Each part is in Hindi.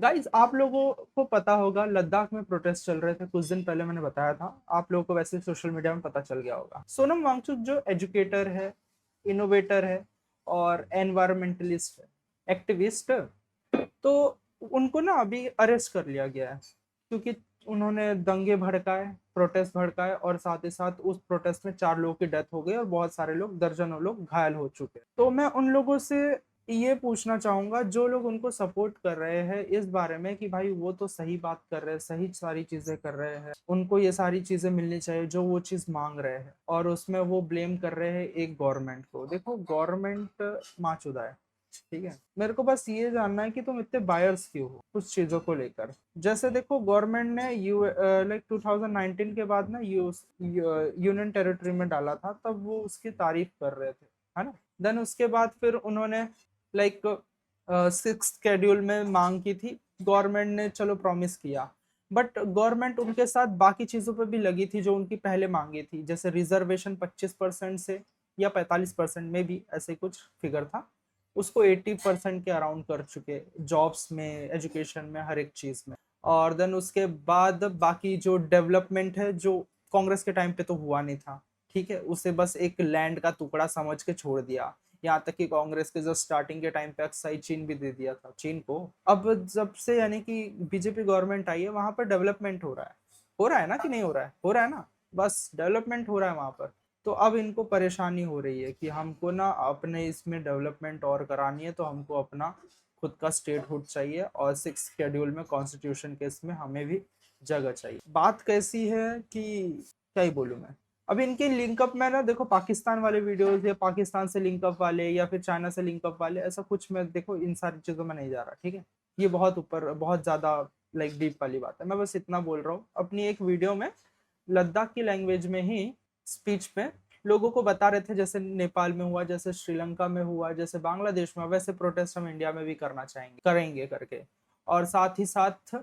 गाइस, आप लोगों को पता होगा लद्दाख में प्रोटेस्ट चल रहे थे कुछ दिन पहले, मैंने बताया था। आप लोगों को वैसे सोशल मीडिया में पता चल गया होगा। सोनम वांगचुक जो एजुकेटर है, इनोवेटर है और एनवायरमेंटलिस्ट है, एक्टिविस्ट, तो उनको ना अभी अरेस्ट कर लिया गया है क्योंकि उन्होंने दंगे भड़काए, प्रोटेस्ट भड़काए और साथ ही साथ उस प्रोटेस्ट में 4 लोगों की डेथ हो गई और बहुत सारे लोग, दर्जनों लोग घायल हो चुके हैं। तो मैं उन लोगों से ये पूछना चाहूंगा जो लोग उनको सपोर्ट कर रहे हैं इस बारे में कि भाई वो तो सही बात कर रहे हैं, सही सारी चीजें कर रहे हैं, उनको ये सारी चीजें मिलनी चाहिए जो वो चीज मांग रहे हैं, और उसमें वो ब्लेम कर रहे हैं एक गवर्नमेंट को। देखो, गवर्नमेंट माचुदा है, ठीक है। मेरे को बस ये जानना है कि तुम इतने बायर्स क्यों हो कुछ चीजों को लेकर। जैसे देखो, गवर्नमेंट ने लाइक 2019 के बाद ना यूनियन टेरिटरी में डाला था, तब वो उसकी तारीफ कर रहे थे, है ना। देन उसके बाद फिर उन्होंने लाइक 6th शेड्यूल में मांग की थी, गवर्नमेंट ने चलो प्रॉमिस किया, बट गवर्नमेंट उनके साथ बाकी चीजों पे भी लगी थी जो उनकी पहले मांगी थी, जैसे रिजर्वेशन 25% से या 45% में भी, ऐसे कुछ फिगर था, उसको 80% के अराउंड कर चुके, जॉब्स में, एजुकेशन में, हर एक चीज में। और देन उसके बाद बाकी जो डेवलपमेंट है, जो कांग्रेस के टाइम पे तो हुआ नहीं था, ठीक है, उसे बस एक लैंड का टुकड़ा समझ के छोड़ दिया। यहाँ तक कि कांग्रेस के जो स्टार्टिंग के टाइम पे अक्साई चीन भी दे दिया था चीन को। अब जब से यानी कि बीजेपी गवर्नमेंट आई है, वहां पर डेवलपमेंट हो रहा है। हो रहा है ना कि नहीं हो रहा है? हो रहा है ना। बस डेवलपमेंट हो रहा है वहां पर। तो अब इनको परेशानी हो रही है कि हमको ना अपने इसमें डेवलपमेंट और करानी है, तो हमको अपना खुद का स्टेटहुड चाहिए और 6th शेड्यूल में, कॉन्स्टिट्यूशन के इसमें हमें भी जगह चाहिए। बात कैसी है कि क्या ही बोलूं मैं। अब इनके लिंकअप में ना देखो, पाकिस्तान वाले वीडियोस या पाकिस्तान से लिंकअप वाले या फिर चाइना से लिंकअप वाले, ऐसा कुछ मैं देखो इन सारी चीजों में नहीं जा रहा, ठीक है। ये बहुत ऊपर, बहुत ज्यादा लाइक डीप वाली बात है। मैं बस इतना बोल रहा हूँ अपनी एक वीडियो में, लद्दाख की लैंग्वेज में ही स्पीच में लोगों को बता रहे थे, जैसे नेपाल में हुआ, जैसे श्रीलंका में हुआ, जैसे बांग्लादेश में, वैसे प्रोटेस्ट हम इंडिया में भी करना चाहेंगे, करेंगे करके। और साथ ही साथ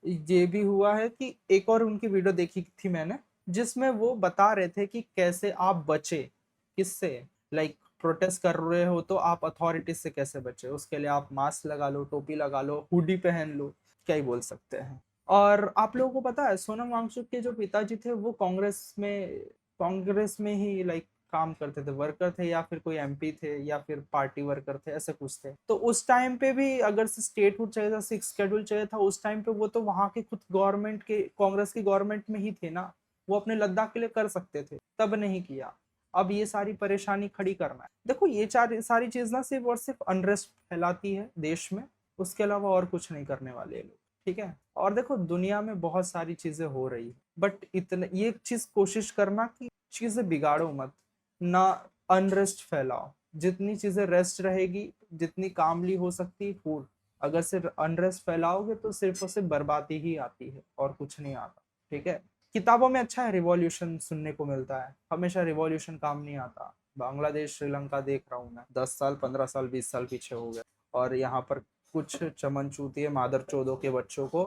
ये भी हुआ है कि एक और उनकी वीडियो देखी थी मैंने, जिसमें वो बता रहे थे कि कैसे आप बचे, किससे, लाइक प्रोटेस्ट कर रहे हो तो आप अथॉरिटी से कैसे बचे, उसके लिए आप मास्क लगा लो, टोपी लगा लो, हुडी पहन लो, क्या ही बोल सकते हैं। और आप लोगों को पता है, सोनम वांगचुक के जो पिताजी थे वो कांग्रेस में ही लाइक काम करते थे, वर्कर थे, या फिर कोई एमपी थे, या फिर पार्टी वर्कर थे, ऐसे कुछ थे। तो उस टाइम पे भी अगर स्टेटहुड चाहिए था, 6th शेड्यूल चाहिए था, उस टाइम पे वो तो वहां के खुद गवर्नमेंट के, कांग्रेस की गवर्नमेंट में ही थे ना। वो अपने लद्दाख के लिए कर सकते थे, तब नहीं किया। अब ये सारी परेशानी खड़ी करना है। देखो, ये चार सारी चीज ना सिर्फ और सिर्फ अनरेस्ट फैलाती है देश में, उसके अलावा और कुछ नहीं करने वाले ये लोग, ठीक है। और देखो, दुनिया में बहुत सारी चीजें हो रही है, बट इतने ये चीज कोशिश करना कि चीजें बिगाड़ो मत, ना अनरेस्ट फैलाओ। जितनी चीजें रेस्ट रहेगी, जितनी कामली हो सकती हो, अगर सिर्फ अनरेस्ट फैलाओगे तो सिर्फ और सिर्फ बर्बादी ही आती है और कुछ नहीं आता, ठीक है। किताबों में अच्छा है, रिवॉल्यूशन सुनने को मिलता है, हमेशा रिवॉल्यूशन काम नहीं आता। बांग्लादेश, श्रीलंका देख रहा हूँ मैं, 10 साल, 15 साल, 20 साल पीछे हो गए, और यहाँ पर कुछ चमनचूतिए मादर चौदों के बच्चों को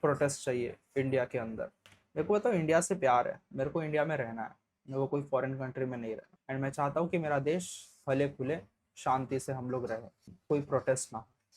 प्रोटेस्ट चाहिए इंडिया के अंदर। मेरे को बताओ, इंडिया से प्यार है, मेरे को इंडिया में रहना है, मेरे को कोई फॉरेन कंट्री में नहीं रहना, एंड मैं चाहता हूँ कि मेरा देश फले फूले, शांति से हम लोग रहे, कोई प्रोटेस्ट ना हो।